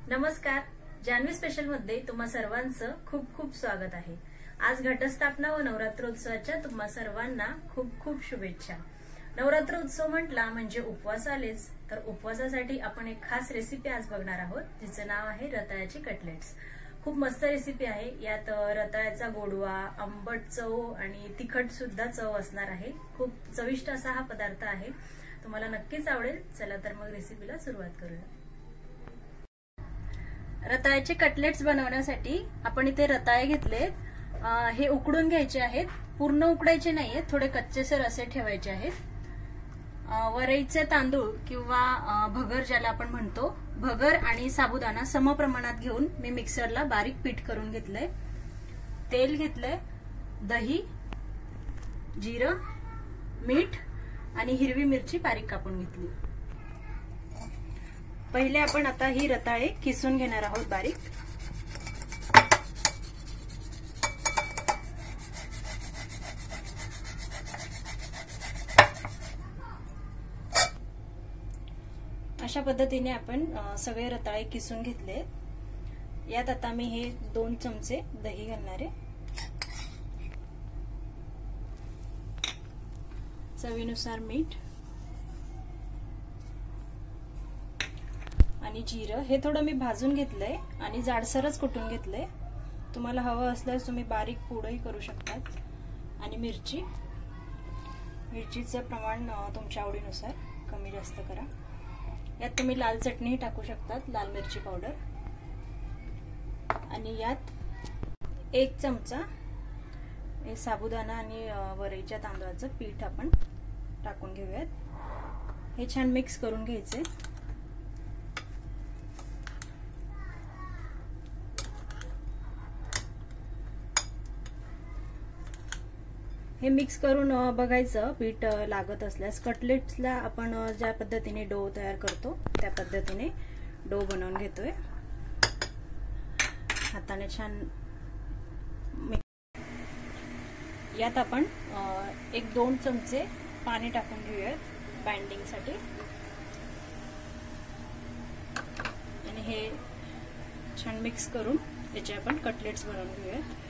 नमस्कार, जान्हवी स्पेशल मध्ये तुम्हा सर्वांचं खूप खूप स्वागत आहे। आज घटस्थापना व नवरात्रोत्सवाच्या तुम्हा सर्वांना खूप खूप शुभेच्छा। नवरात्र उत्सव म्हटला म्हणजे उपवास आलेच, तर उपवासासाठी आपण एक खास रेसिपी आज बघणार आहोत, जिचं नाव आहे रताळ्याचे कटलेट्स। खूप मस्त रेसिपी आहे। यात रताळ्याचा गोडवा, आंबट चव आणि तिखट सुद्धा चव असणार आहे। खूप चविष्ट असा हा पदार्थ आहे, तुम्हाला नक्कीच आवडेल। चला तर मग रेसिपीला सुरुवात करूया। रताळ्याचे कटलेट्स बनवण्यासाठी आपण इथे रताळे घेतलेत। हे उकडून घ्यायचे आहेत, पूर्ण उकडायचे नाहीये, थोडे कच्चेसर असे ठेवायचे आहेत। वरईचे तांदूळ किंवा भगर ज्याला आपण म्हणतो, भगर आणि साबुदाणा समप्रमाणात घेऊन मी मिक्सरला बारीक पीठ करून घेतलंय। तेल घेतलंय, दही, जिरं, मीठ आणि हिरवी मिरची बारीक कापून घेतली। पहिले आपण आता ही रताळे किसून घेणार आहोत बारीक। अशा पद्धतीने आपण सगळे रताळे किसून घेतले। यात आता मी हे 2 चमचे दही घालणार आहे, चवीनुसार मीठ आणि जिरं। हे थोडं मी भाजून घेतलंय आणि जाडसरच कुटून घेतलंय, तुम्हाला हवं असल्यास तुम्ही बारीक पूडही करू शकतात। आणि मिरचीचं प्रमाण तुमच्या आवडीनुसार कमी जास्त करा। यात तुम्ही लाल चटणी टाकू शकतात, लाल मिरची पावडर। आणि यात 1 चमचा हे साबुदाणा आणि वरईच्या तांदळाचं पीठ आपण टाकून घेऊयात। हे छान मिक्स करून घ्यायचे। हे मिक्स करून बघायचं, पीठ लागत असल्यास। कटलेट्सला आपण ज्या पद्धतीने डो तयार करतो त्या पद्धतीने डो बनवून घेतोय। हाताने छान यात आपण 1-2 चमचे पाणी टाकून घेऊयात बाइंडिंग साठी। आणि हे छान मिक्स करून त्याचे आपण कटलेट्स बनवून घेऊयात।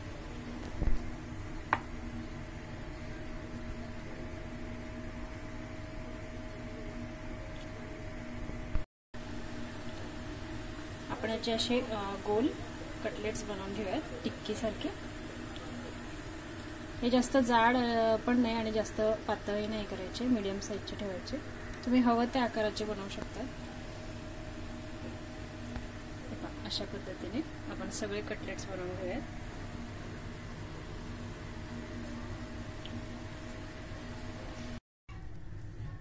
आपण याचे असे गोल कटलेट्स बनवून घेऊयात, टिक्की सारखे। हे जास्त जाड पण नाही आणि जास्त पातळही नाही करायचे, मीडियम साईजचे ठेवायचे। तुम्ही हवं त्या आकाराचे बनवू शकता। अशा पद्धतीने आपण सगळे कटलेट्स बनवून घेऊयात।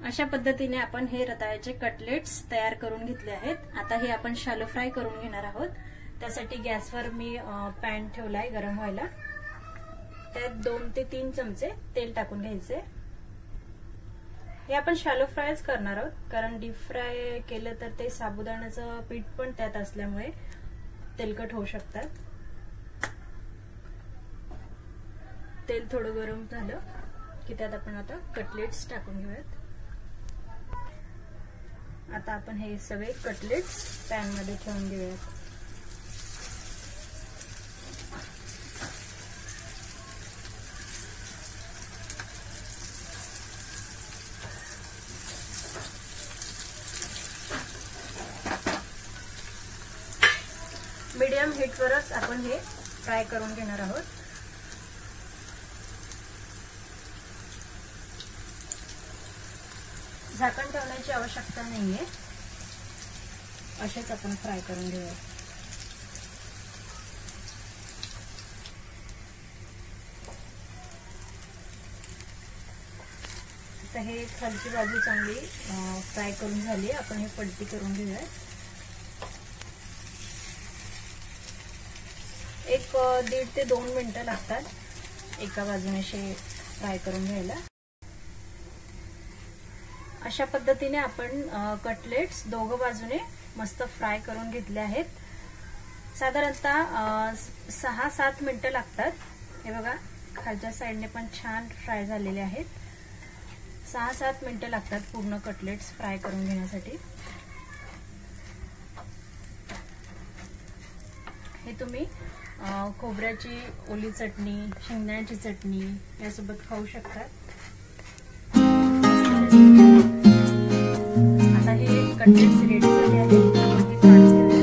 अशा पद्धतीने आपण हे रताळ्याचे कटलेट्स तयार करून घेतले आहेत। आता हे आपण शॅलो फ्राय करून घेणार आहोत। त्यासाठी गॅसवर मी पॅन ठेवलाय गरम व्हायला। त्यात 2 ते 3 चमचे तेल टाकून घ्यायचे। हे आपण शॅलो फ्रायच करणार आहोत, कारण डीप फ्राय केलं तर ते साबुदाण्याचं पीठ पण त्यात असल्यामुळे तेलकट होऊ शकतात। तेल थोडं गरम झालं की त्यात आपण आता कटलेट्स टाकून घेऊयात। आता आपण हे सगळे कटलेट्स पॅन मध्ये ठेवून घेऊयात। मीडियम हीटवरच आपण हे फ्राय करून घेणार आहोत। झाकण ठेवण्याची आवश्यकता नाहीये, असेच आपण फ्राय करून घेऊया। आता हे खालची बाजू चांगली फ्राय करून झाली, आपण हे पलटी करून घेऊया। 1.5 ते 2 मिनिटं लागतात एका बाजूने असे फ्राय करून घ्यायला। अशा पद्धतीने आपण कटलेट्स दोघं बाजूने मस्त फ्राय करून घेतले आहेत। साधारणतः 6-7 मिनिटं लागतात। हे बघा, खालच्या साईडने पण छान फ्राय झालेले आहेत। 6-7 मिनिटं लागतात पूर्ण कटलेट्स फ्राय करून घेण्यासाठी। हे तुम्ही खोबऱ्याची ओली चटणी, शेंगदाण्याची चटणी यासोबत खाऊ शकता। आता हे कटलेट्स रेडी झाले आहेत, आपण हे काढून घेऊया।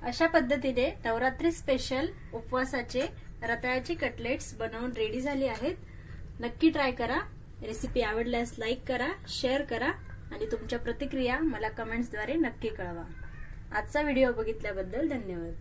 अशा पद्धतीने नवरात्री स्पेशल उपवासाचे रताळ्याचे कटलेट्स बनवून रेडी झाले आहेत। नक्की ट्राय करा। रेसिपी आवडल्यास लाईक करा, शेअर करा आणि तुमच्या प्रतिक्रिया मला कमेंट्सद्वारे नक्की कळवा। आजचा व्हिडिओ बघितल्याबद्दल धन्यवाद।